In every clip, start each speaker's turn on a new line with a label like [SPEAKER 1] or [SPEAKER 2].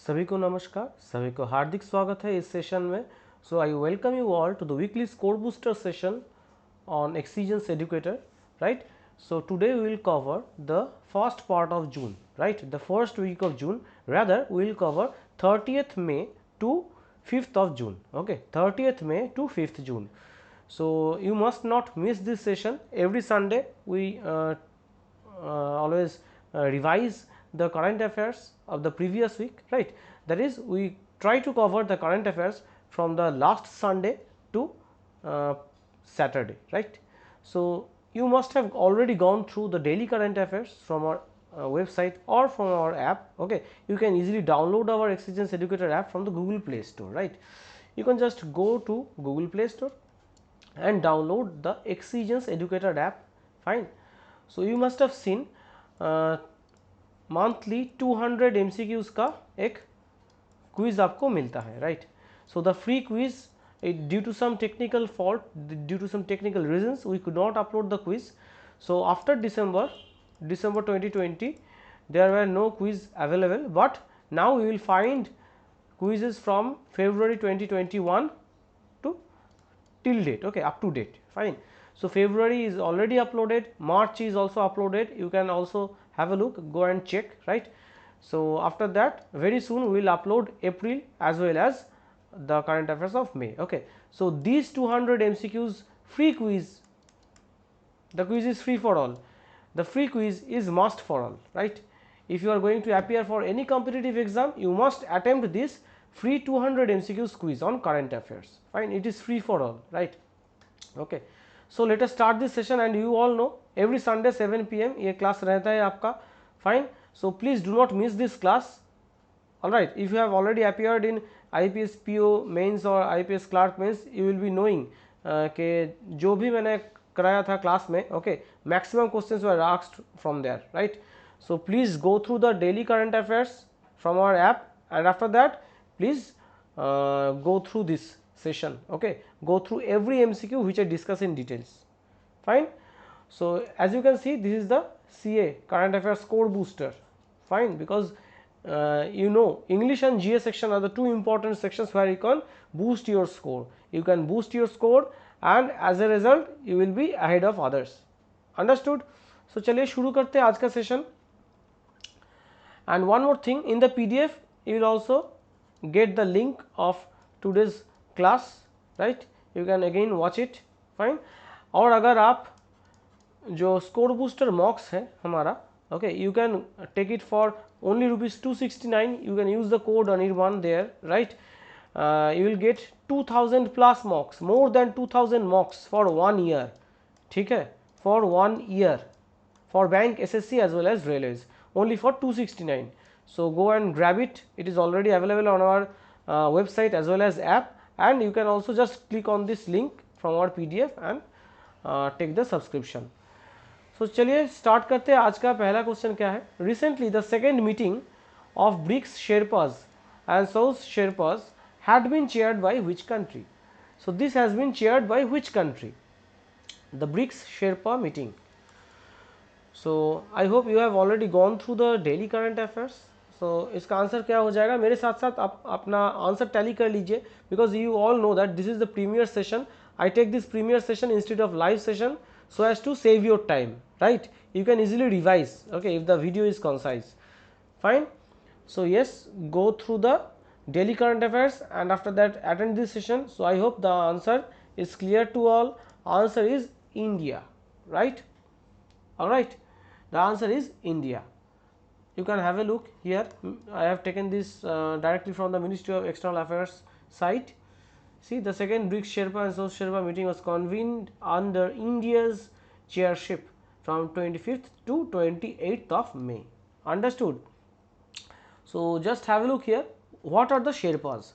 [SPEAKER 1] सभी को नमस्कार, सभी को हार्दिक स्वागत है इस सेशन में। So I welcome you all to the weekly score booster session on exigence educator, right? So today we will cover the first part of June, right? The first week of June, rather we will cover 30th May to 5th of June, okay? 30th May to 5th June. So you must not miss this session. Every Sunday we always revise the current affairs of the previous week, right? That is, we try to cover the current affairs from the last Sunday to Saturday, right? So you must have already gone through the daily current affairs from our website or from our app, okay? You can easily download our Exigence Educator app from the Google Play Store, right? You can just go to Google Play Store and download the Exigence Educator app, fine. So you must have seen monthly 200 MCQs का एक quiz आपको मिलता है, right? So the free quiz, due to some technical fault, due to some technical reasons, we could not upload the quiz. So after December 2020, there were no quiz available, but now we will find quizzes from February 2021 to till date, okay, up to date, fine. So February is already uploaded, March is also uploaded. You can also have a look, go and check, right? So after that, very soon we will upload April as well as the current affairs of May, okay? So these 200 MCQs free quiz, the quiz is free for all. The free quiz is must for all, right? If you are going to appear for any competitive exam, you must attempt this free 200 MCQs quiz on current affairs, fine. It is free for all, right? Okay, so let us start this session, and you all know every Sunday 7 PM ये class रहता है आपका, fine. So please do not miss this class, alright. If you have already appeared in IPS PO mains or IPS clerk mains, you will be knowing कि जो भी मैंने कराया था क्लास में, okay, maximum questions were asked from there, right? So please go through the daily current affairs from our app, and after that please go through this session, okay? Go through every MCQ which I discuss in details, fine. So as you can see, this is the CA current affairs score booster, fine, because you know English and GA section are the two important sections where you can boost your score. You can boost your score, and as a result you will be ahead of others, understood? So चलिए शुरू करते हैं आज का session. And one more thing, in the PDF you will also get the link of today's class, right? You can again watch it, fine. और अगर आप जो स्कोर बूस्टर मॉक्स है हमारा, okay, you can take it for only ₹269. You can use the code Anirban there, right? You will get 2000 plus mocks, more than 2000 mocks for 1 year, ठीक है, for 1 year for bank, SSC as well as railways, only for 269. So go and grab it. It is already available on our website as well as app, and you can also just click on this link from our PDF and take the subscription. So चलिए start करते हैं. आज का पहला question क्या है? Recently the second meeting of BRICS Sherpas and South Sherpas had been chaired by which country? So this has been chaired by which country? The BRICS Sherpa meeting. So I hope you have already gone through the daily current affairs. So इसका answer क्या हो जाएगा? मेरे साथ साथ आप अपना answer tally कर लीजिए, because you all know that this is the premier session. I take this premier session instead of live session so as to save your time, right? You can easily revise, okay, if the video is concise, fine. So yes, go through the daily current affairs and after that attend this session. So I hope the answer is clear to all. Answer is India, right? All right, the answer is India. You can have a look here. I have taken this directly from the Ministry of External Affairs site. See, the second BRICS Sherpa and South Sherpa meeting was convened under India's chairship from 25th to 28th of May. Understood? So just have a look here. What are the Sherpas?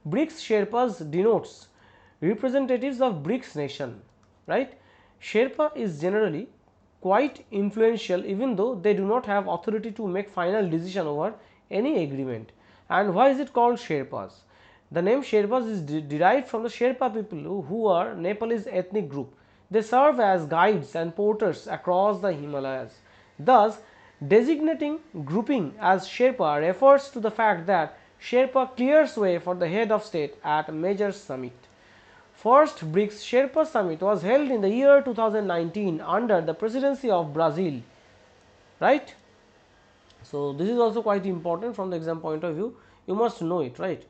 [SPEAKER 1] BRICS Sherpas denotes representatives of BRICS nation, right? Sherpa is generally quite influential, even though they do not have authority to make final decision over any agreement. And why is it called Sherpas? The name Sherpas is derived from the Sherpa people who are Nepalese ethnic group. They serve as guides and porters across the Himalayas. Thus, designating grouping as Sherpa refers to the fact that Sherpa clears way for the head of state at major summit. First BRICS Sherpa summit was held in the year 2019 under the presidency of Brazil, right? So this is also quite important from the exam point of view. You must know it, right?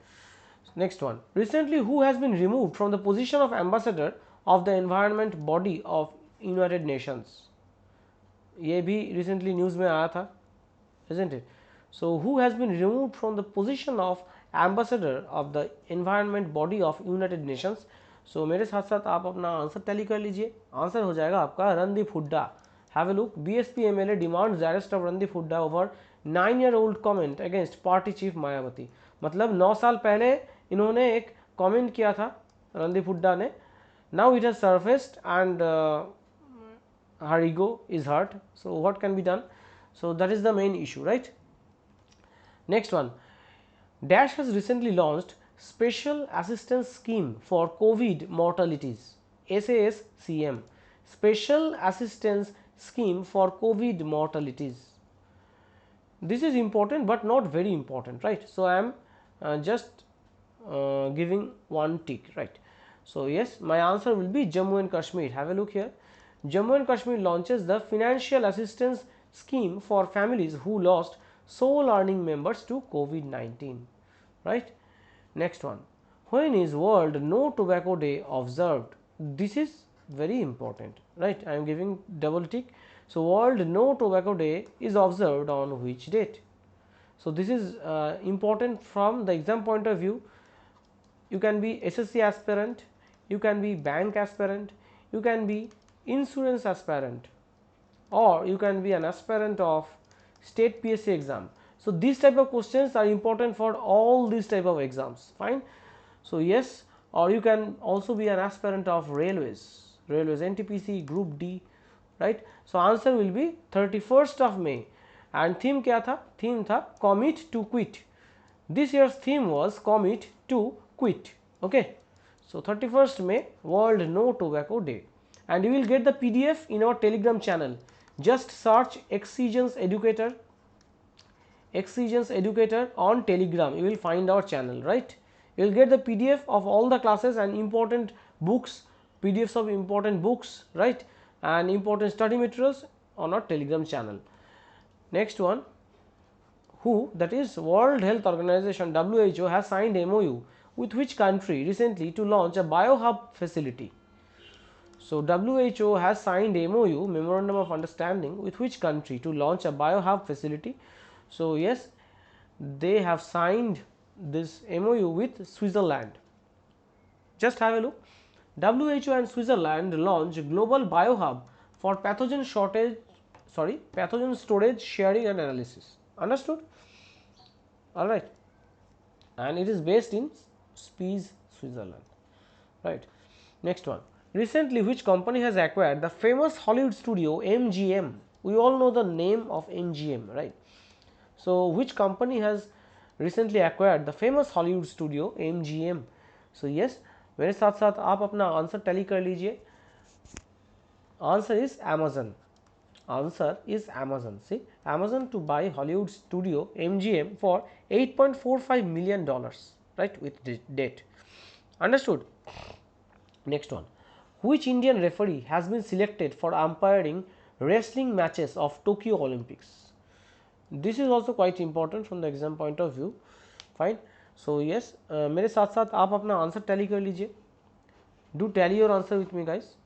[SPEAKER 1] Next one. Recently, who has been removed from the position of ambassador of the environment body of United Nations? ये भी recently news में आया था, isn't it? So who has been removed from the position of ambassador of the environment body of United Nations? So मेरे साथ साथ आप अपना आंसर टैली कर लीजिए. आंसर हो जाएगा आपका Randeep Hooda. Have a look. BSP MLA demands the arrest of Randeep Hooda over 9-year-old comment against party chief Mayawati. मतलब 9 साल पहले इन्होंने एक कमेंट किया था रणदीप हुड्डा ने. Now it has surfaced and her ego is hurt. So what can be done? So that is the main issue, right? Next one. Dash has recently launched Special Assistance Scheme for COVID Mortalities, SASCM, Special Assistance Scheme for COVID mortalities. This is important but not very important, right? So I am just giving one tick, right? So yes, my answer will be Jammu and Kashmir. Have a look here. Jammu and Kashmir launches the financial assistance scheme for families who lost sole earning members to COVID-19, right? Next one. When is World No Tobacco Day observed? This is very important, right? I am giving double tick. So World No Tobacco Day is observed on which date? So this is important from the exam point of view. You can be SSC aspirant, you can be bank aspirant, you can be insurance aspirant, or you can be an aspirant of state PSC exam. So these type of questions are important for all these type of exams, fine. So yes, or you can also be an aspirant of railways NTPC group D, right? So answer will be 31st of May. And theme क्या था? Theme था commit to quit. This year's theme was commit to quit. Okay. So 31st May, World No Tobacco Day. And you will get the PDF in our Telegram channel. Just search Exigence Educator on Telegram. You will find our channel, right? You will get the PDF of all the classes and important books, PDFs of important books, right? And important study materials on our Telegram channel. Next one, WHO, that is World Health Organization, WHO, has signed MOU with which country recently to launch a biohub facility? So WHO has signed MOU, Memorandum of Understanding, with which country to launch a biohub facility? So yes, they have signed this MOU with Switzerland. Just have a look. WHO and Switzerland launch global biohub for pathogen storage, sharing and analysis. Understood? All right. And it is based in Spiez, Switzerland. Right. Next one. Recently, which company has acquired the famous Hollywood studio MGM? We all know the name of MGM, right? So which company has recently acquired the famous Hollywood studio MGM? So yes, मेरे साथ साथ आप अपना answer tally कर लीजिए. Answer is Amazon. Answer is Amazon. See, Amazon to buy Hollywood studio MGM for $8.45 million, right, with debt. Understood? Next one. Which Indian referee has been selected for umpiring wrestling matches of Tokyo Olympics? This is also quite important from the exam point of view. Fine. So yes, मेरे साथ साथ आप अपना answer tally कर लीजिए. Do tally your answer with me, guys.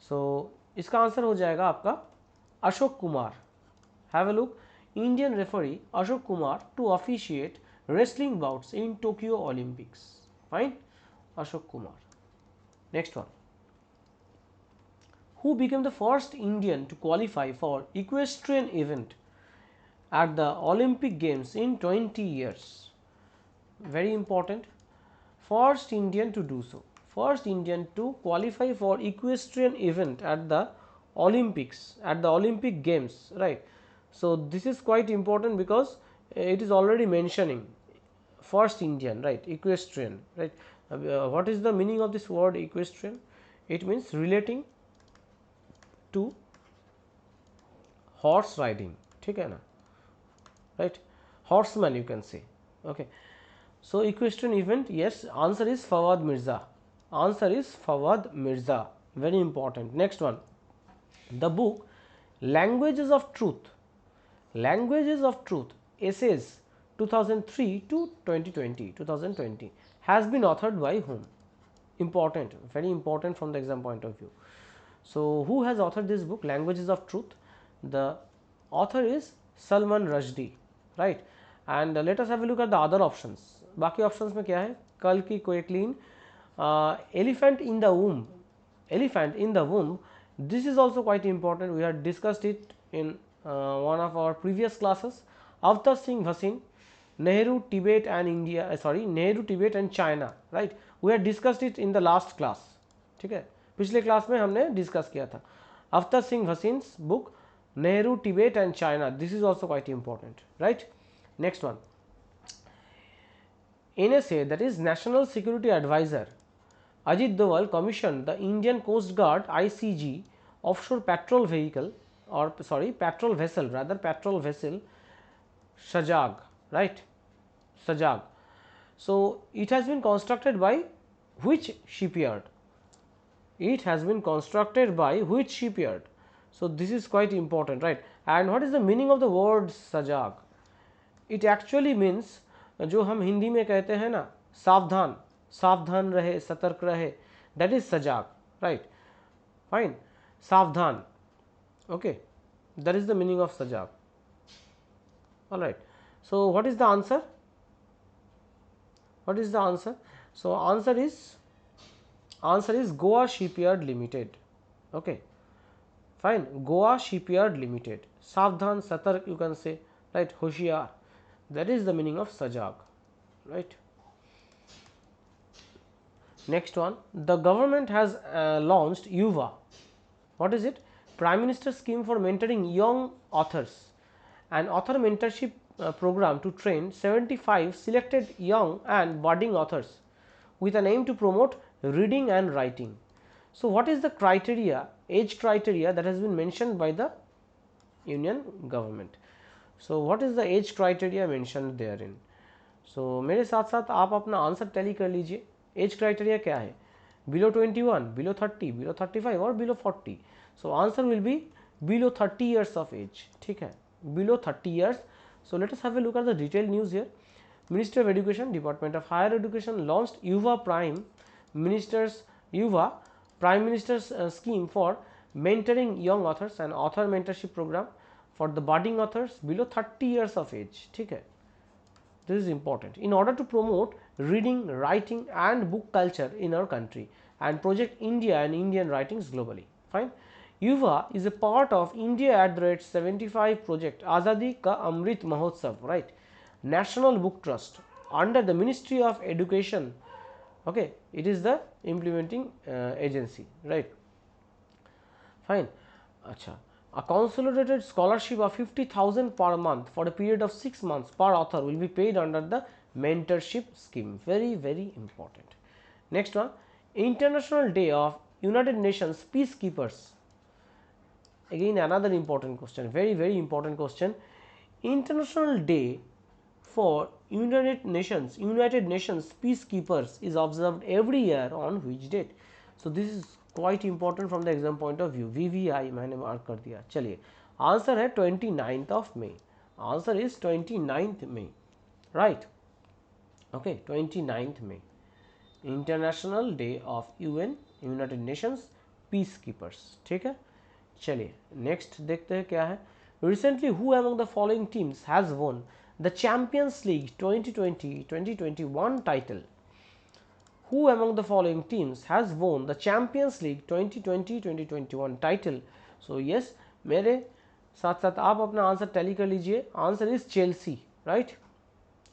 [SPEAKER 1] So इसका answer हो जाएगा आपका Ashok Kumar. Have a look. Indian referee Ashok Kumar to officiate wrestling bouts in Tokyo Olympics. Fine. Ashok Kumar. Next one. Who became the first Indian to qualify for Equestrian Event at the Olympic Games in 20 years? Very important. First Indian to do so. First Indian to qualify for Equestrian Event at the Olympics, at the Olympic Games, right? So this is quite important because it is already mentioning first Indian, right? Equestrian, right? What is the meaning of this word equestrian? It means relating to horse riding, ठीक है ना, right? Horseman you can say, Okay. So, equestrian event, yes, answer is Fawad Mirza. Answer is Fawad Mirza. Very important. Next one. The book Languages of Truth. Languages of Truth Essays 2003 to 2020 has been authored by whom? Important, very important from the exam point of view. So, who has authored this book Languages of Truth? The author is Salman Rushdie, right? And let us have a look at the other options. बाकी options में क्या है? Kalki Koechlin, elephant in the womb. Elephant in the womb. This is also quite important. We had discussed it in one of our previous classes. Avtar Singh Bhasin, Nehru, Tibet and India. Nehru, Tibet and China. Right? We had discussed it in the last class. ठीक है? पिछले class में हमने discuss किया था. Avtar Singh Bhasin's book Nehru, Tibet and China. This is also quite important. Right? Next one. NSA, that is National Security Advisor, Ajit Doval commissioned the Indian Coast Guard ICG offshore patrol vehicle patrol vessel Sajag, right? Sajag. So, it has been constructed by which shipyard? It has been constructed by which shipyard? So, this is quite important, right? And what is the meaning of the word Sajag? It actually means जो हम हिंदी में कहते हैं ना सावधान, सावधान रहे, सतर्क रहे, that is सजाग, right? Fine, सावधान, okay, that is the meaning of सजाग. All right. So, what is the answer? What is the answer? So, answer is Goa Shipyard Limited. Okay, fine, Goa Shipyard Limited. सावधान, सतर्क, you can say, right? होशियार. That is the meaning of Sajag, right? Next one, the government has launched Yuva. What is it? Prime Minister scheme for mentoring young authors, an author mentorship program to train 75 selected young and budding authors with an aim to promote reading and writing. So, what is the criteria, age criteria that has been mentioned by the Union government? So, what is the age criteria mentioned therein? So, मेरे साथ साथ आप अपना answer tally कर लीजिए. Age criteria क्या है? Below 21, below 30, below 35 और below 40. So answer will be below 30 years of age. ठीक है, below 30 years. So let us have a look at the detail news here. Ministry of Education, Department of Higher Education launched Yuva Prime Minister's scheme for mentoring young authors and author mentorship program for the budding authors below 30 years of age. ठीक है, this is important in order to promote reading, writing and book culture in our country and project India and Indian writings globally. Fine. Yuva is a part of India at the rate 75 project Azadi Ka Amrit Mahotsav, right? National Book Trust under the Ministry of Education. Okay, it is the implementing agency, right? Fine. Acha. A consolidated scholarship of 50,000 per month for a period of 6 months per author will be paid under the mentorship scheme. Very, very important. Next one, International Day of United Nations Peacekeepers. Again another important question, very, very important question. International Day for United Nations Peacekeepers is observed every year on which date? So, this is quite important from the exam point of view. VVI मैंने mark कर दिया. चलिए, answer है 29th of May. Answer is 29th May, right? Okay, 29th May, International Day of United Nations Peacekeepers. ठीक है, चलिए next देखते हैं क्या है. Recently, who among the following teams has won the Champions League 2020-2021 title? Who among the following teams has won the Champions League 2020-2021 title? So yes, मेरे साथ साथ आप अपना आंसर टैली कर लीजिए. Answer is Chelsea, right?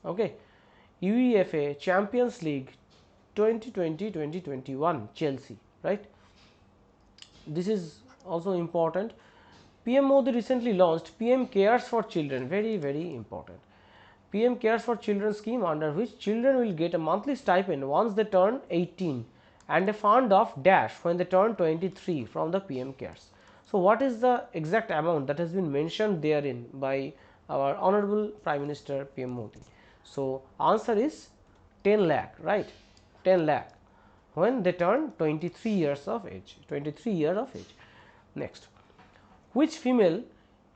[SPEAKER 1] Okay, UEFA Champions League 2020-2021 Chelsea, right? This is also important. PM Modi recently launched PM Cares for Children. Very, very important. PM Cares for Children scheme under which children will get a monthly stipend once they turn 18 and a fund of dash when they turn 23 from the PM Cares. So, what is the exact amount that has been mentioned therein by our Honorable Prime Minister PM Modi? So answer is 10 lakh, right? 10 lakh when they turn 23 years of age. 23 years of age. Next, which female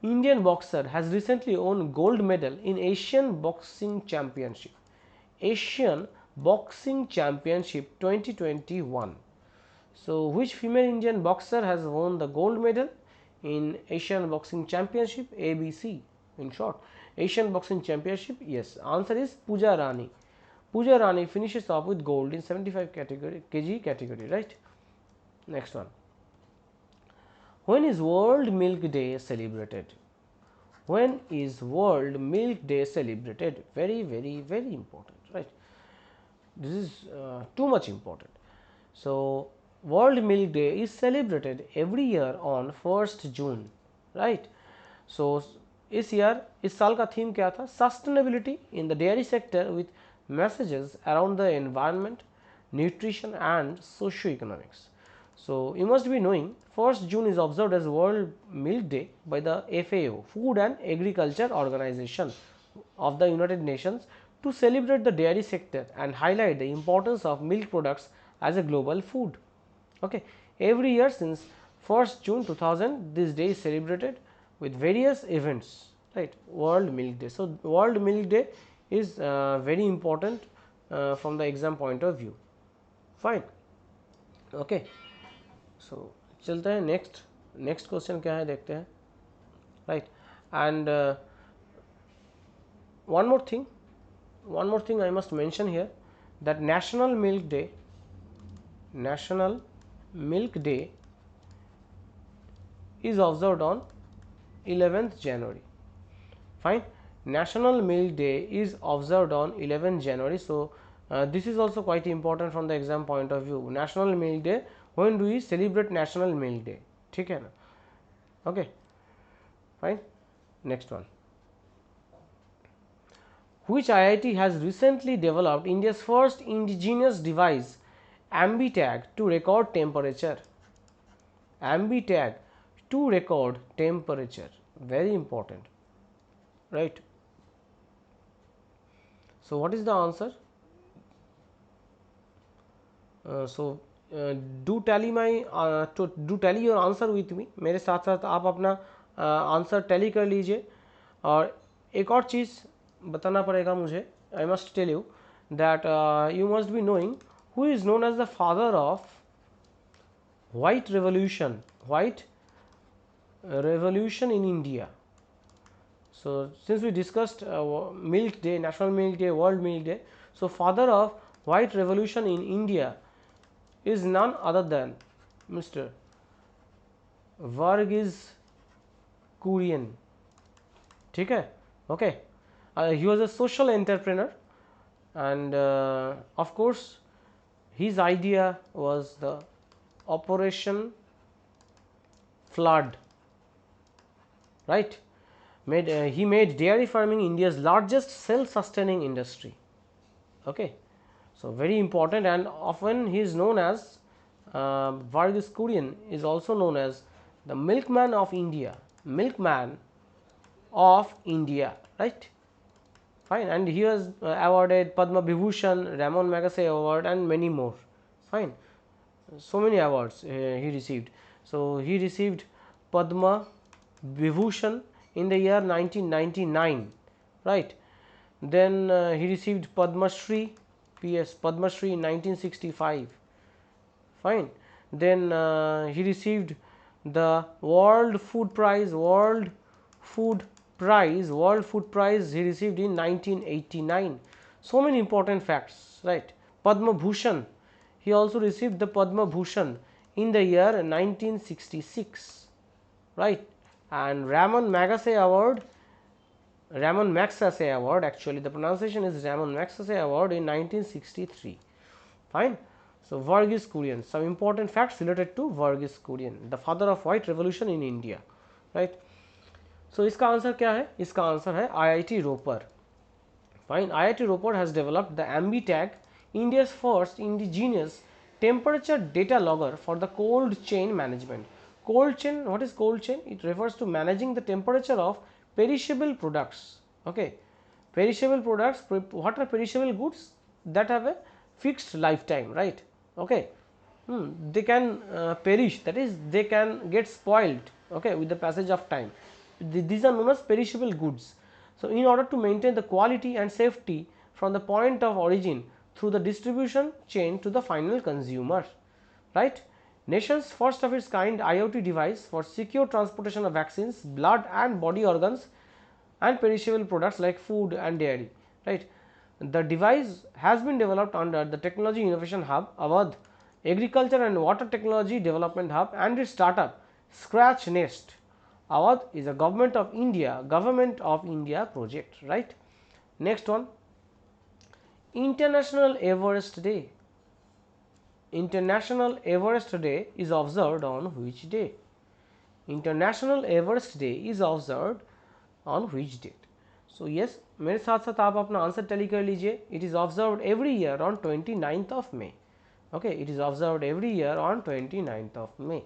[SPEAKER 1] Indian boxer has recently won gold medal in Asian Boxing Championship? Asian Boxing Championship 2021. So, which female Indian boxer has won the gold medal in Asian Boxing Championship? ABC in short. Asian Boxing Championship, yes. Answer is Pooja Rani. Pooja Rani finishes off with gold in 75 kg category, right? Next one. When is World Milk Day celebrated? When is World Milk Day celebrated? Very, very, very important, right? This is too much important. So, World Milk Day is celebrated every year on 1st June, right? So, इस साल का theme क्या था? Sustainability in the dairy sector with messages around the environment, nutrition and socio-economics. So, you must be knowing 1st June is observed as World Milk Day by the FAO, Food and Agriculture Organization of the United Nations, to celebrate the dairy sector and highlight the importance of milk products as a global food. Okay. Every year since 1st June 2000, this day is celebrated with various events, right? World Milk Day. So, World Milk Day is very important from the exam point of view. Fine. Okay. So, चलते हैं next question क्या है देखते हैं, right? And one more thing I must mention here, that National Milk Day is observed on 11th January. Fine. National Milk Day is observed on 11th January. So, this is also quite important from the exam point of view. National Milk Day, when do we celebrate National Milk Day? ठीक है ना? Okay. Fine. Next one. Which IIT has recently developed India's first indigenous device, AmbiTag, to record temperature? AmbiTag to record temperature. Very important, right? So, what is the answer? Do tally your answer with me. मेरे साथ साथ आप अपना answer tally कर लीजिए. और एक और चीज़ बताना पड़ेगा मुझे. I must tell you that you must be knowing who is known as the father of White Revolution in India. So, since we discussed Milk Day, National Milk Day, World Milk Day, so father of White Revolution in India is none other than Mr. Varghese Kurian. ठीक है? Okay. He was a social entrepreneur, and of course his idea was the Operation Flood, right? He made dairy farming India's largest self-sustaining industry. Okay. So, very important, and often he is known as Varghese Kurian is also known as the milkman of India, right? Fine. And he was awarded Padma Vibhushan, Ramon Magsaysay Award and many more. Fine. So many awards he received. So, he received Padma Vibhushan in the year 1999, right? Then he received Padma Shri in 1965. Fine. Then he received the World Food Prize he received in 1989. So many important facts, right? Padma Bhushan, he also received the Padma Bhushan in the year 1966, right? And Ramon Magsaysay Award, actually the pronunciation is Ramon Magsaysay Award in 1963. Fine. So, Varghese Kurian, some important facts related to Varghese Kurian, the father of White Revolution in India, right? So, इसका answer क्या है? इसका answer है IIT Ropar. Fine. IIT Ropar has developed the AmbiTag, India's first indigenous temperature data logger for the cold chain management. Cold chain, what is cold chain? It refers to managing the temperature of perishable products. Okay. Perishable products, what are perishable goods? That have a fixed lifetime, right? Okay. They can perish, that is they can get spoiled, okay, with the passage of time. These are known as perishable goods. So in order to maintain the quality and safety from the point of origin through the distribution chain to the final consumer, right? Nation's first of its kind IoT device for secure transportation of vaccines, blood and body organs and perishable products like food and dairy, right? The device has been developed under the Technology Innovation Hub, Awadh Agriculture and Water Technology Development Hub and its startup Scratch Nest. Awadh is a Government of India project, right? Next one, International Everest Day. International Everest Day is observed on which day? International Everest Day is observed on which date? So yes, मेरे साथ साथ आप अपना answer tally कर लीजिए. It is observed every year on 29th of May. Okay, it is observed every year on 29th of May.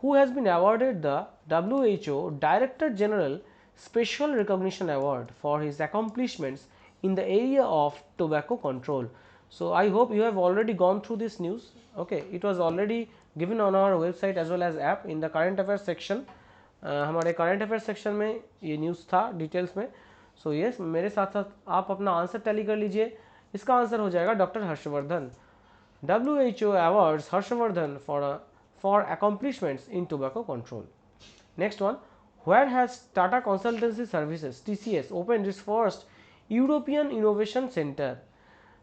[SPEAKER 1] Who has been awarded the WHO Director General Special Recognition Award for his accomplishments in the area of tobacco control? So I hope you have already gone through this news. Okay, it was already given on our website as well as app in the current affairs section. हमारे current affair section में ये news था details में. So yes, मेरे साथ साथ आप अपना आंसर टैली कर लीजिए. इसका आंसर हो जाएगा doctor Harshvardhan. WHO awards Harshvardhan for accomplishments in tobacco control. Next one, where has Tata Consultancy Services TCS opened its first European Innovation Center?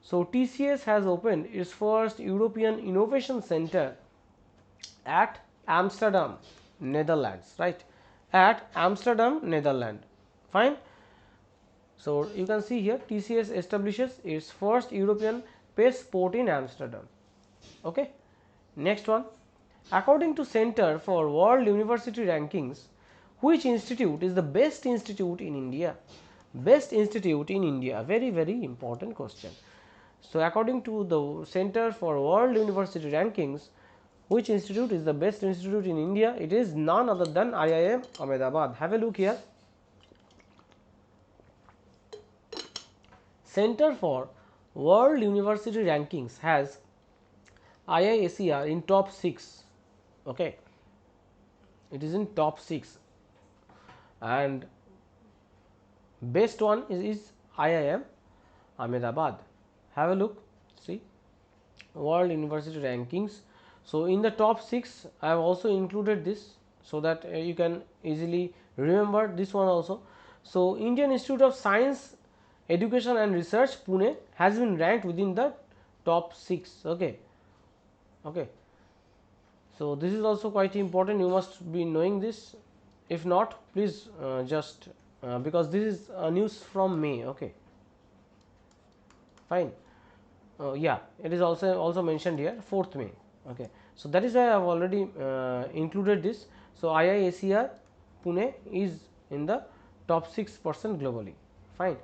[SPEAKER 1] So TCS has opened its first European Innovation Center at Amsterdam, Netherlands, right? At Amsterdam, Netherlands. Fine. So you can see here TCS establishes its first European pest port in Amsterdam. Okay. Next one, according to Center for World University Rankings, which institute is the best institute in India? Best institute in India, very important question. So according to the Center for World University Rankings, which institute is the best institute in India? It is none other than IIM Ahmedabad. Have a look here. Center for World University Rankings has IISER in top 6. Okay, it is in top 6 and best one is IIM Ahmedabad. Have a look, see World University Rankings. So in the top 6 I have also included this so that you can easily remember this one also. So Indian Institute of Science, Education and Research Pune has been ranked within the top 6. Okay. Okay. So this is also quite important, you must be knowing this. If not, please just because this is news from May. Okay, fine. Yeah, it is also mentioned here 4th May. Okay, so that is why I have already included this. So IISER Pune is in the top 6% globally. Fine,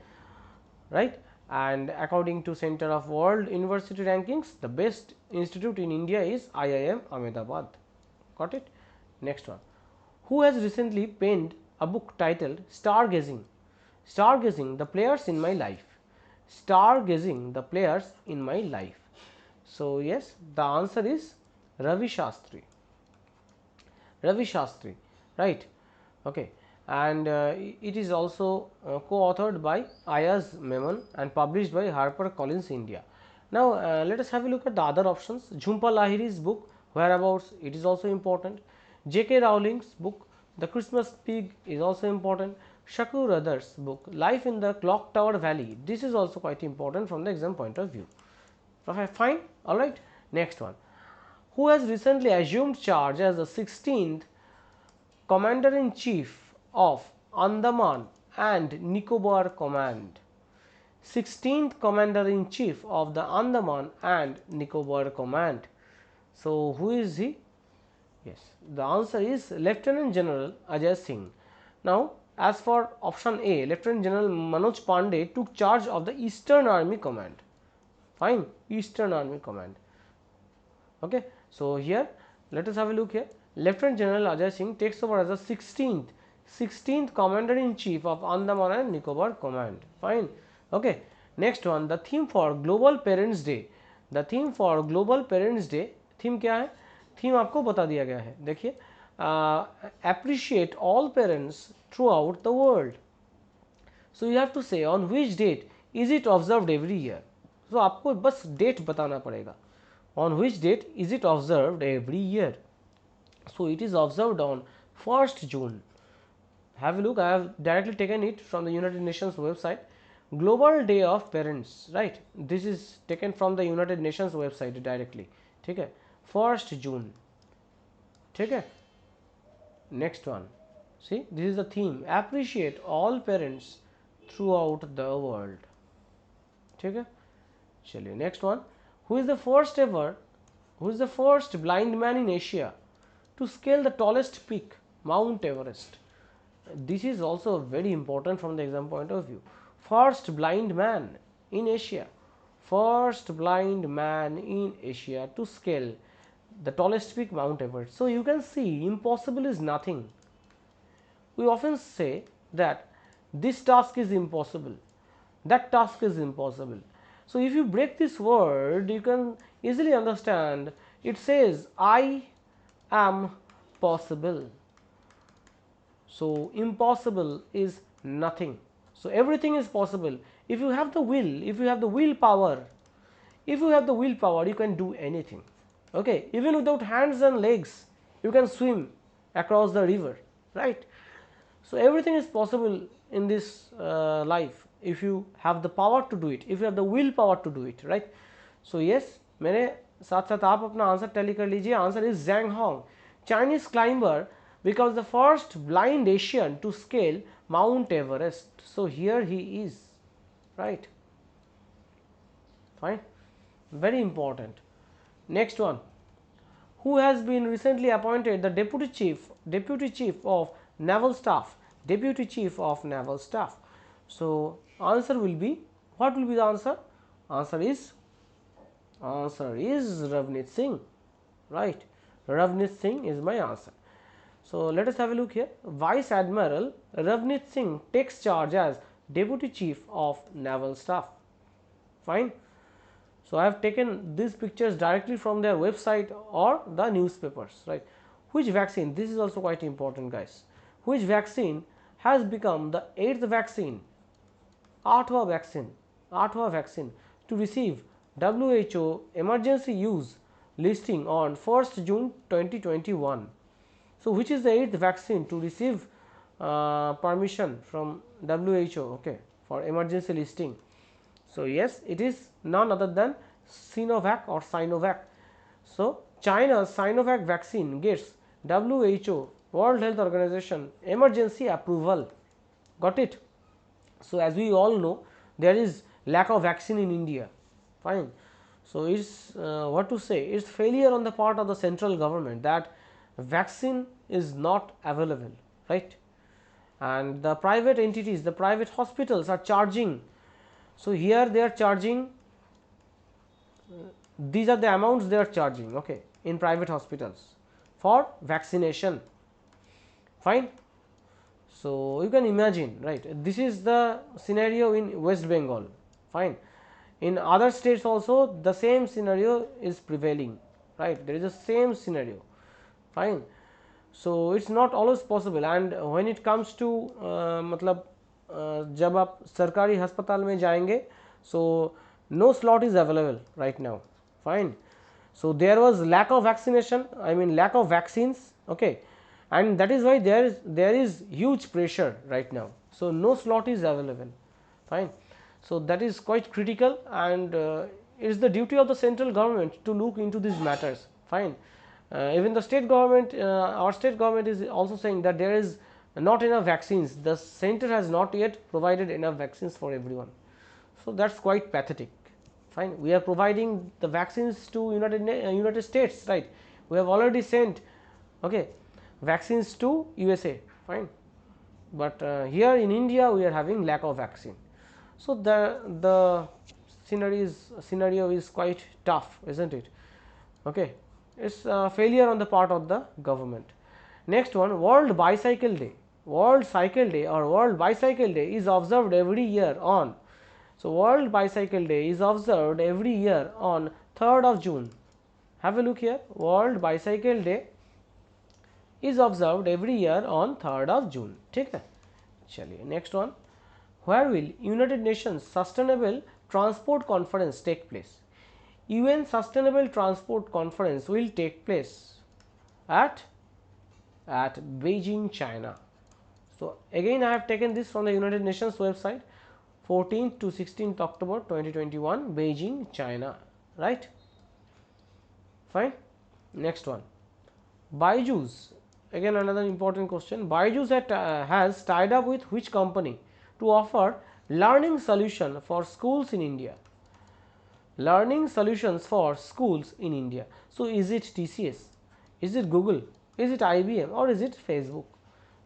[SPEAKER 1] right? And according to Center of World University Rankings, the best institute in India is IIM Ahmedabad. Got it? Next one, who has recently penned a book titled Stargazing? Stargazing, the players in my life. Stargazing, the players in my life. So yes, the answer is Ravi Shastri. Ravi Shastri, right? Okay, and it is also co-authored by Ayaz Memon and published by HarperCollins India. Now let us have a look at the other options. Jhumpa Lahiri's book Whereabouts, it is also important. J.K. Rowling's book The Christmas Pig is also important. Shakur Others book Life in the Clock Tower Valley, this is also quite important from the exam point of view. Fine, alright. Next one, who has recently assumed charge as the 16th Commander-in-Chief of Andaman and Nicobar Command? 16th Commander-in-Chief of the Andaman and Nicobar Command. So who is he? Yes, the answer is Lieutenant General Ajay Singh. Now as for option A, Lieutenant General Manoj Pandey took charge of the Eastern Army Command. Fine, Eastern Army Command. Okay, so here let us have a look here. Lieutenant General Ajay Singh takes over as the 16th 16th Commander in Chief of Andaman and Nicobar Command. Fine. Okay. Next one, the theme for Global Parents Day. The theme for Global Parents Day, theme क्या है? Theme आपको बता दिया गया है. देखिए, appreciate all parents throughout the world. So you have to say on which date is it observed every year. So आपको बस date बताना पड़ेगा. On which date is it observed every year? So it is observed on 1st June. Have a look, I have directly taken it from the United Nations website. Global Day of Parents, right? This is taken from the United Nations website directly. ठीक है, 1st June. ठीक है. Next one, see, this is the theme, appreciate all parents throughout the world. ठीक है. चलिए, next one, who is the first blind man in Asia to scale the tallest peak, Mount Everest? This is also very important from the exam point of view. First blind man in Asia, first blind man in Asia to scale the tallest peak, Mount Everest. So you can see, impossible is nothing. We often say that this task is impossible, that task is impossible. So if you break this word, you can easily understand, it says I am possible. So impossible is nothing. So everything is possible. If you have the will, if you have the willpower, you can do anything. Okay, even without hands and legs, you can swim across the river, right? So everything is possible in this life if you have the power to do it, if you have the willpower to do it, right? So yes, मेरे साथ साथ आप अपना answer tally कर लीजिए. Answer is Zhang Hong, Chinese climber, because the first blind Asian to scale Mount Everest. So here he is, right? Fine, very important. Next one, who has been recently appointed the deputy chief of naval staff, deputy chief of naval staff? So answer will be, what will be the answer? Answer is Ravneet Singh, right? Ravneet Singh is my answer. So let us have a look here. Vice Admiral Ravneet Singh takes charge as deputy chief of naval staff. Fine. So I have taken these pictures directly from their website or the newspapers, right? Which vaccine, this is also quite important, guys. Which vaccine has become the 8th vaccine, 8वां vaccine to receive WHO emergency use listing on 1st June 2021. So which is the 8th vaccine to receive permission from WHO, okay, for emergency listing? So yes, it is none other than Sinovac or Sinovac. So China's Sinovac vaccine gets WHO, World Health Organization, emergency approval. Got it? So as we all know, there is lack of vaccine in India. Fine. So it's what to say, it's failure on the part of the central government that vaccine is not available, right? And the private entities, the private hospitals are charging. So here they are charging, these are the amounts they are charging, okay, in private hospitals for vaccination. Fine. So you can imagine, right? This is the scenario in West Bengal. Fine. In other states also the same scenario is prevailing, right? There is the same scenario. Fine. So it's not always possible. And when it comes to मतलब जब आप सरकारी अस्पताल में जाएंगे, so no slot is available right now. Fine. So there was lack of vaccination, I mean lack of vaccines, okay, and that is why there is huge pressure right now. So no slot is available. Fine. So that is quite critical, and it is the duty of the central government to look into these matters. Fine. Even the state government, our state government is also saying that there is not enough vaccines. The center has not yet provided enough vaccines for everyone. So that's quite pathetic. Fine. We are providing the vaccines to United States, right? We have already sent, okay, vaccines to USA. Fine. But here in India we are having lack of vaccine. So the scenario is quite tough, isn't it? Okay, it's a failure on the part of the government. Next one, World Bicycle Day. World Cycle Day or World Bicycle Day is observed every year on. So, World Bicycle Day is observed every year on 3rd of June. Have a look here. World Bicycle Day is observed every year on 3rd of June. ठीक है, चलिए next one. Where will United Nations Sustainable Transport Conference take place? UN Sustainable Transport Conference will take place at Beijing, China. So, again I have taken this from the United Nations website, 14th to 16th October 2021, Beijing, China, right? Fine. Next one, Byju's, again another important question. Byju's has tied up with which company to offer learning solution for schools in India? Learning solutions for schools in India. So, is it TCS? Is it Google? Is it IBM or is it Facebook?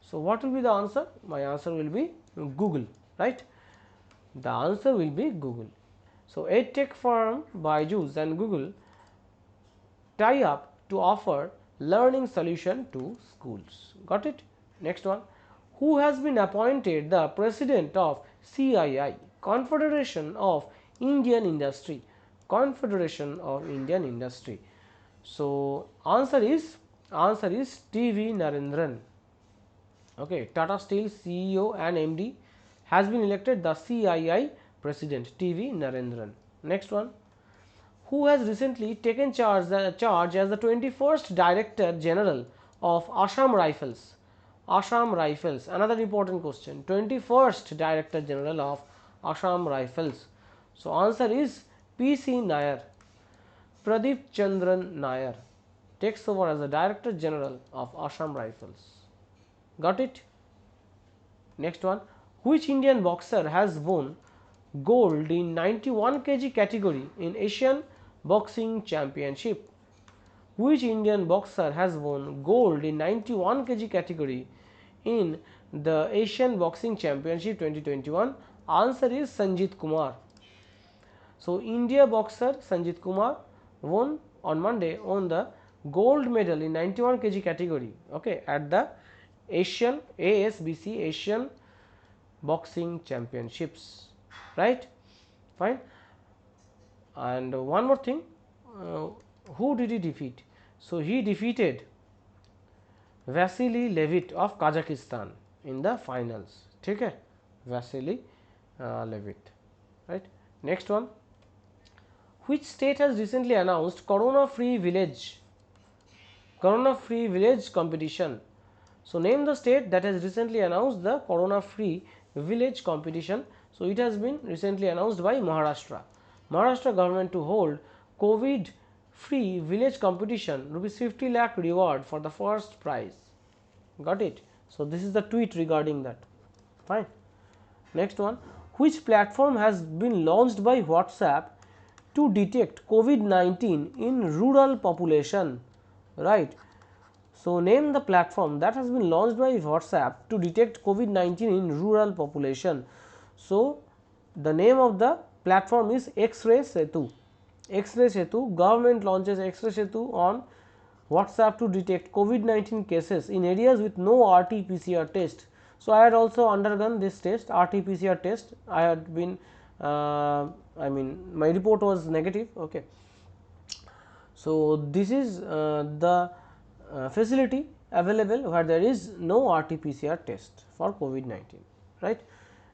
[SPEAKER 1] So, what will be the answer? My answer will be Google, right? The answer will be Google. So, EdTech firm Byju's and Google tie up to offer learning solution to schools. Got it? Next one. Who has been appointed the president of CII, Confederation of Indian Industry? Confederation of Indian Industry. So, answer is TV Narendran. Okay, Tata Steel CEO and MD has been elected the CII president, TV Narendran. Next one. Who has recently taken charge as the 21st Director General of Ashram Rifles? Ashram Rifles, another important question. 21st Director General of Ashram Rifles. So, answer is PC Nair. Pradeep Chandran Nair takes over as the Director General of Ashram Rifles. Got it? Next one. Which Indian boxer has won gold in 91 kg category in Asian Boxing Championship? Which Indian boxer has won gold in 91 kg category in the Asian Boxing Championship 2021? Answer is Sanjit Kumar. So, India boxer Sanjit Kumar won on Monday on the gold medal in 91 kg category, okay, at the Asian ASBC Asian Boxing Championships, right? Fine. And one more thing, who did he defeat? So, he defeated Vasily Levit of Kazakhstan in the finals. ठीक है, Vasily Levit, right? Next one. Which state has recently announced corona-free village competition? So, name the state that has recently announced the corona-free village competition. So, it has been recently announced by Maharashtra. Maharashtra government to hold COVID-free village competition, rupees 50 lakh reward for the first prize. Got it? So, this is the tweet regarding that. Fine. Next one. Which platform has been launched by WhatsApp to detect COVID-19 in rural population? Right. So, name the platform that has been launched by WhatsApp to detect COVID-19 in rural population. So, the name of the platform is X-Ray Setu. X-Ray Setu, government launches X-Ray Setu on WhatsApp to detect COVID-19 cases in areas with no RT-PCR test. So, I had also undergone this test, RT-PCR test. I had been my report was negative. Okay. So, this is the facility available where there is no RT-PCR test for COVID-19, right.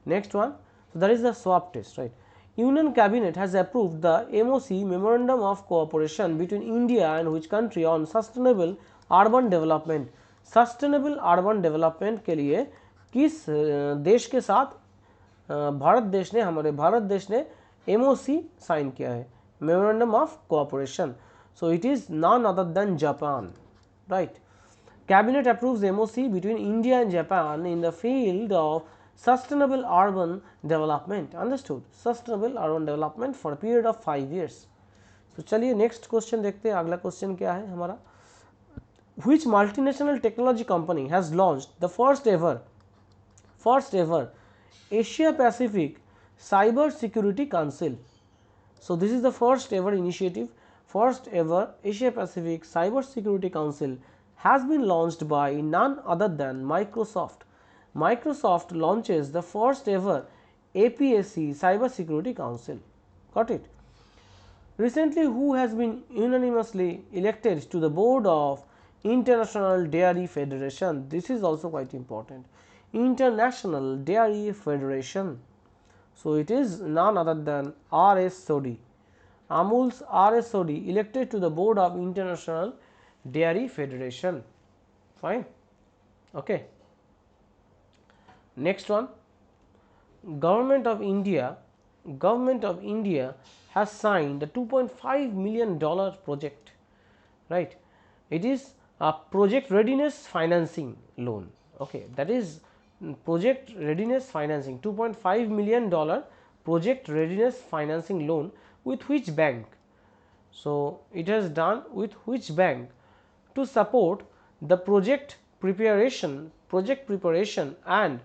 [SPEAKER 1] Next one. So, that is the swab test, right. Union Cabinet has approved the MOC Memorandum of Cooperation between India and which country on sustainable urban development. Sustainable urban development के लिए किस देश के साथ हमारे भारत देश ने MOC sign किया है, Memorandum of Cooperation. So, it is none other than Japan, right. Cabinet approves MOC between India and Japan in the field of sustainable urban development. Understood? Sustainable urban development for a period of 5 years. So, चलिए next question देखते हैं. अगला question क्या है हमारा? Which multinational technology company has launched the first ever Asia Pacific Cyber Security Council? So, this is the first ever initiative. First ever Asia Pacific Cyber Security Council has been launched by none other than Microsoft. Microsoft launches the first ever APSC Cyber Security Council. Got it? Recently, who has been unanimously elected to the board of International Dairy Federation? This is also quite important. International Dairy Federation. So, it is none other than R.S. Sodhi. Amul's R.S. Sodhi elected to the board of International Dairy Federation. Fine. Okay. Next one, Government of India has signed the $2.5 million project, right. It is a project readiness financing loan. Okay, that is project readiness financing, $2.5 million project readiness financing loan with which bank? So, it has done with which bank to support the project preparation and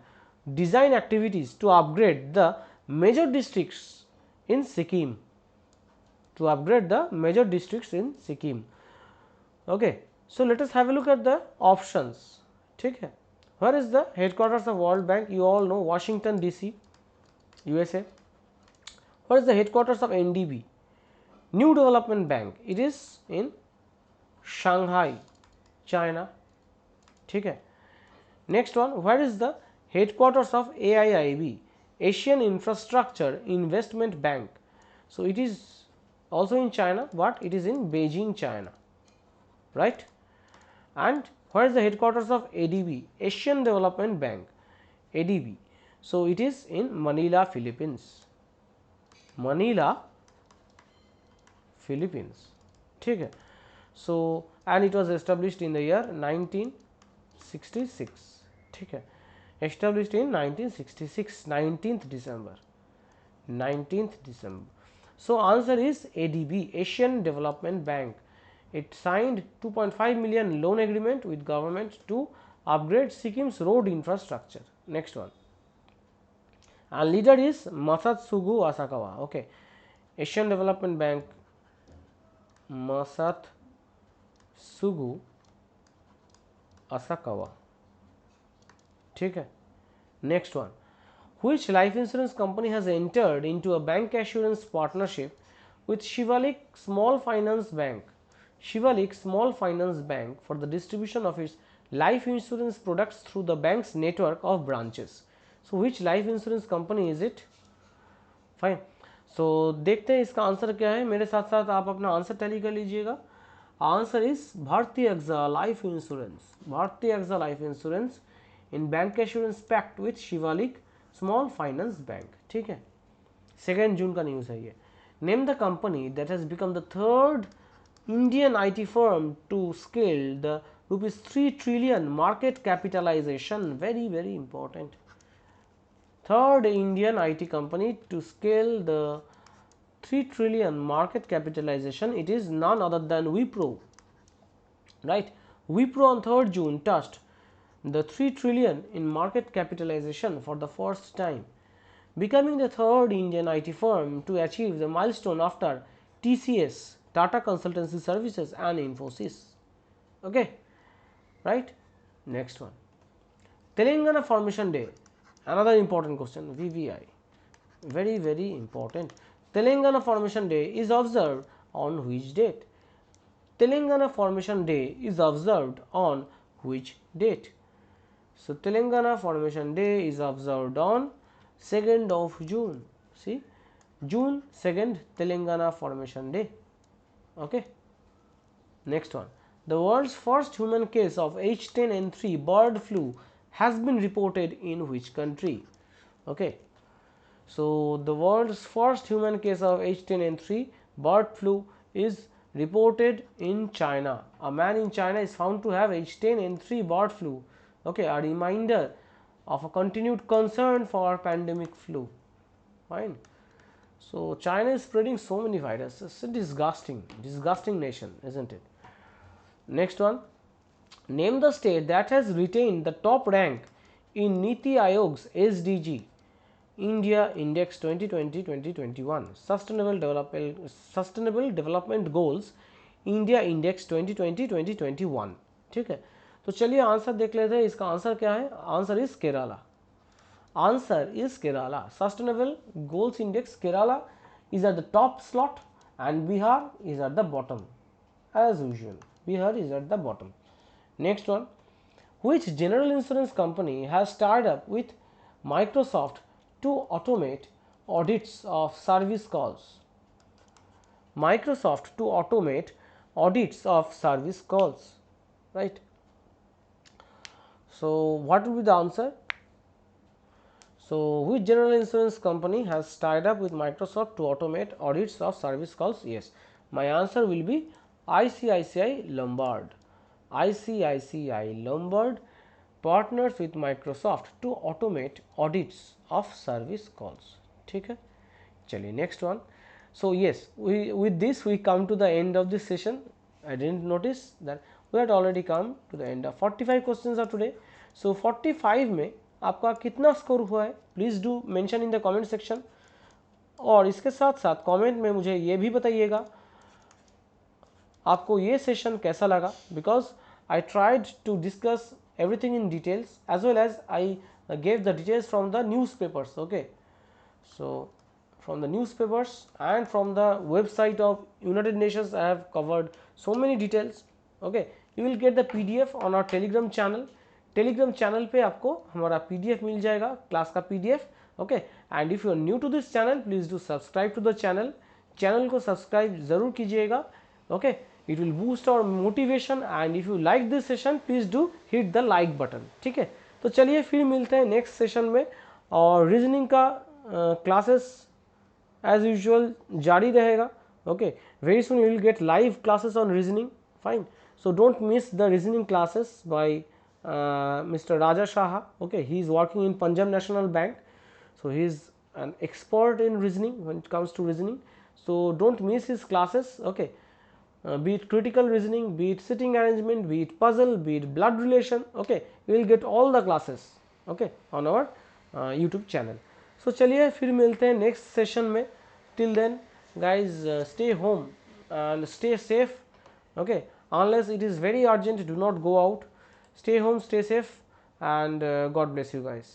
[SPEAKER 1] design activities to upgrade the major districts in Sikkim. Okay. So, let us have a look at the options. Okay. Where is the headquarters of World Bank? You all know Washington DC, USA. Where is the headquarters of NDB? New Development Bank, it is in Shanghai, China. Okay. Next one, where is the headquarters of AIIB, Asian Infrastructure Investment Bank? So, it is also in China, but it is in Beijing, China, right. And where is the headquarters of ADB, Asian Development Bank, ADB? So, it is in Manila, Philippines. Okay. So, and it was established in the year 1966. Okay. Established in 1966, 19th December. So, answer is ADB, Asian Development Bank. It signed 2.5 million loan agreement with government to upgrade Sikkim's road infrastructure. Next one, and leader is Masatsugu Asakawa. Okay, Asian Development Bank, Masatsugu Asakawa. Okay. Next one, which life insurance company has entered into a bank assurance partnership with Shivalik Small Finance Bank? Shivalik Small Finance Bank for the distribution of its life insurance products through the bank's network of branches. So, which life insurance company is it? Fine. So, देखते हैं इसका answer क्या है. मेरे साथ साथ आप अपना आंसर टैली कर लीजिएगा. Answer is Bhartiya AXA life insurance. Bhartiya AXA life insurance in bank assurance pact with Shivalik small finance bank. ठीक है, 2 जून का न्यूज़ है ये. Name the company that has become the third Indian IT firm to scale the ₹3 trillion market capitalization. Very, very important. Third Indian IT company to scale the 3 trillion market capitalization. It is none other than Wipro. Right? Wipro on 3rd June touched the 3 trillion in market capitalization for the first time, becoming the third Indian IT firm to achieve the milestone after TCS, Tata Consultancy Services and Infosys. Okay, right. Next one, Telangana Formation Day, another important question, VVI, very, very important. Telangana Formation Day is observed on which date? Telangana Formation Day is observed on which date? So, Telangana Formation Day is observed on 2nd of June. See, June 2nd, Telangana Formation Day. Okay. Next one, the world's first human case of H10N3 bird flu has been reported in which country? Okay. So, the world's first human case of H10N3 bird flu is reported in China. A man in China is found to have H10N3 bird flu. Okay, a reminder of a continued concern for pandemic flu. Fine. So, China is spreading so many viruses. It's a disgusting nation, isn't it? Next one, name the state that has retained the top rank in Niti Aayog's SDG India Index 2020-2021 Sustainable Development Goals India Index 2020-2021. ठीक है, तो चलिए answer देख लेते हैं, इसका answer क्या है, answer is Kerala, answer is Kerala. Sustainable goals index Kerala is at the top slot and Bihar is at the bottom as usual. Bihar is at the bottom. Next one, which general insurance company has tied up with Microsoft to automate audits of service calls? Microsoft to automate audits of service calls, right? So what will be the answer? So which general insurance company has tied up with Microsoft to automate audits of service calls? Yes, my answer will be ICICI Lombard. ICICI Lombard partners with Microsoft to automate audits of service calls. ठीक है, चलिए next one. So yes, with this we come to the end of this session. I didn't notice that we had already come to the end of 45 questions of today. So 45 में आपका कितना score हुआ है, please do mention in the comment section. और इसके साथ साथ comment में मुझे ये भी बताइएगा आपको ये सेशन कैसा लगा, because I tried to discuss everything in details as well as I gave the details from the newspapers. Okay, so from the newspapers and from the website of United Nations I have covered so many details. Okay, you will get the PDF on our Telegram channel. Telegram channel पे आपको हमारा PDF मिल जाएगा, class का PDF. Okay, and if you are new to this channel please do subscribe to the channel, channel को subscribe ज़रूर कीजिएगा. Okay, it will boost our motivation and if you like this session please do hit the like button. ठीक है, तो चलिए फिर मिलते हैं नेक्स्ट सेशन में, और रीजनिंग का क्लासेस एज यूजुअल जारी रहेगा. Okay, very soon you will get live classes on reasoning. Fine, so don't miss the reasoning classes bye Mr. Raja Shah. Okay, he is working in Punjab National Bank, so he is an expert in reasoning when it comes to reasoning. So don't miss his classes. Okay, be it critical reasoning, be it sitting arrangement, be it puzzle, be it blood relation. Okay, you will get all the classes. Okay, on our YouTube channel. So चलिए फिर मिलते हैं next session में. Till then, guys, stay home and stay safe. Okay, unless it is very urgent, do not go out. Stay home, stay safe, and God bless you guys.